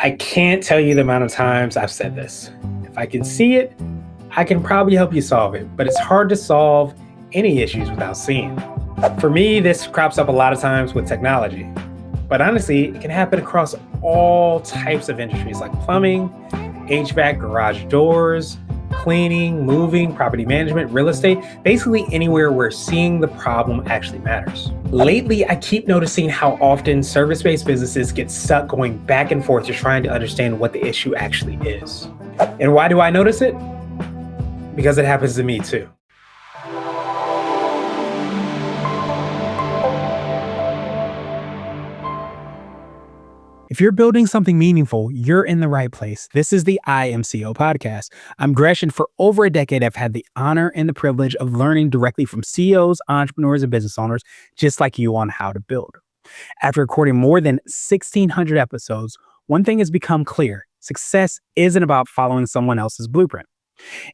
I can't tell you the amount of times I've said this. If I can see it, I can probably help you solve it, but it's hard to solve any issues without seeing. For me, this crops up a lot of times with technology, but honestly, it can happen across all types of industries like plumbing, HVAC, garage doors, cleaning, moving, property management, real estate, basically anywhere where seeing the problem actually matters. Lately, I keep noticing how often service-based businesses get stuck going back and forth just trying to understand what the issue actually is. And why do I notice it? Because it happens to me too. If you're building something meaningful, you're in the right place. This is the IAM2749 podcast. I'm Gresh, and for over a decade, I've had the honor and the privilege of learning directly from CEOs, entrepreneurs, and business owners just like you on how to build. After recording more than 1,600 episodes, one thing has become clear. Success isn't about following someone else's blueprint.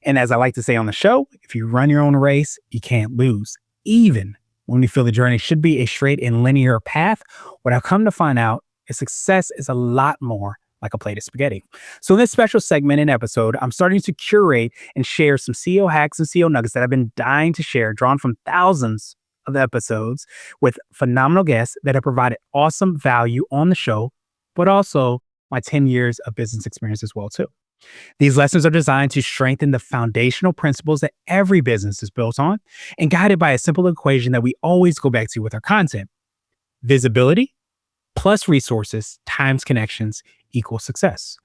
And as I like to say on the show, if you run your own race, you can't lose. Even when you feel the journey should be a straight and linear path, what I've come to find out is success is a lot more like a plate of spaghetti. So in this special segment and episode, I'm starting to curate and share some CEO hacks and CEO nuggets that I've been dying to share, drawn from thousands of episodes with phenomenal guests that have provided awesome value on the show, but also my 10 years of business experience as well too. These lessons are designed to strengthen the foundational principles that every business is built on and guided by a simple equation that we always go back to with our content. Visibility plus resources times connections equals success.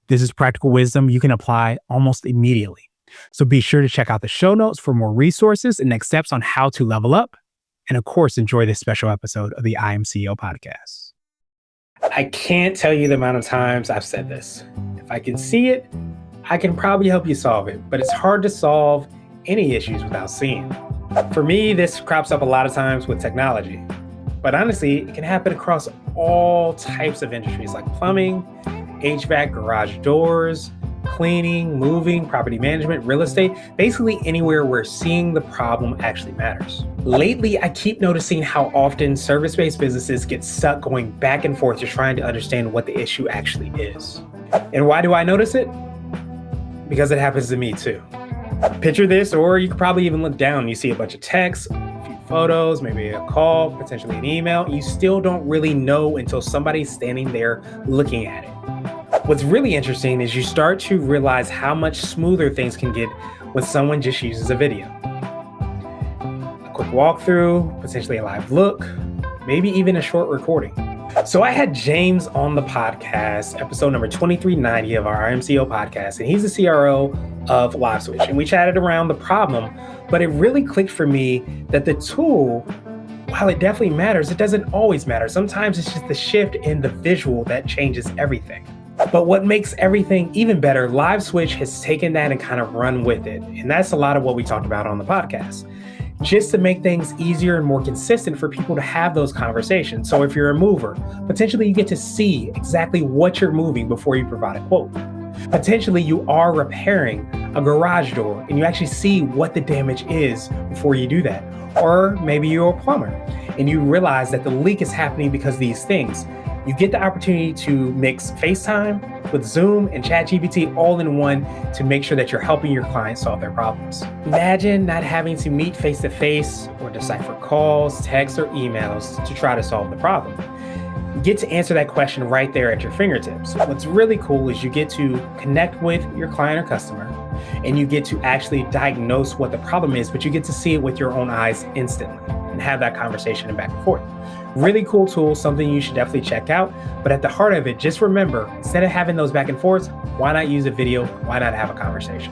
This is practical wisdom you can apply almost immediately. So be sure to check out the show notes for more resources and next steps on how to level up. And of course, enjoy this special episode of the IAM2749 podcast. I can't tell you the amount of times I've said this. If I can see it, I can probably help you solve it, but it's hard to solve any issues without seeing. For me, this crops up a lot of times with technology. But honestly, it can happen across all types of industries like plumbing, HVAC, garage doors, cleaning, moving, property management, real estate, basically anywhere where seeing the problem actually matters. Lately, I keep noticing how often service-based businesses get stuck going back and forth just trying to understand what the issue actually is. And why do I notice it? Because it happens to me too. Picture this, or you could probably even look down and you see a bunch of texts, photos, maybe a call, potentially an email. You still don't really know until somebody's standing there looking at it. What's really interesting is you start to realize how much smoother things can get when someone just uses a video. A quick walkthrough, potentially a live look, maybe even a short recording. So I had James on the podcast, episode number 2390 of our IAM2749 podcast, and he's the CRO of LiveSwitch. And we chatted around the problem, but it really clicked for me that the tool, while it definitely matters, it doesn't always matter. Sometimes it's just the shift in the visual that changes everything. But what makes everything even better, LiveSwitch has taken that and kind of run with it. And that's a lot of what we talked about on the podcast. Just to make things easier and more consistent for people to have those conversations. So if you're a mover, potentially you get to see exactly what you're moving before you provide a quote. Potentially you are repairing a garage door and you actually see what the damage is before you do that. Or maybe you're a plumber and you realize that the leak is happening because of these things. You get the opportunity to mix FaceTime with Zoom and ChatGPT all in one to make sure that you're helping your clients solve their problems. Imagine not having to meet face-to-face or decipher calls, texts, or emails to try to solve the problem. You get to answer that question right there at your fingertips. What's really cool is you get to connect with your client or customer, and you get to actually diagnose what the problem is, but you get to see it with your own eyes instantly and have that conversation and back and forth. Really cool tool, something you should definitely check out. But at the heart of it, just remember, instead of having those back and forths, why not use a video? Why not have a conversation?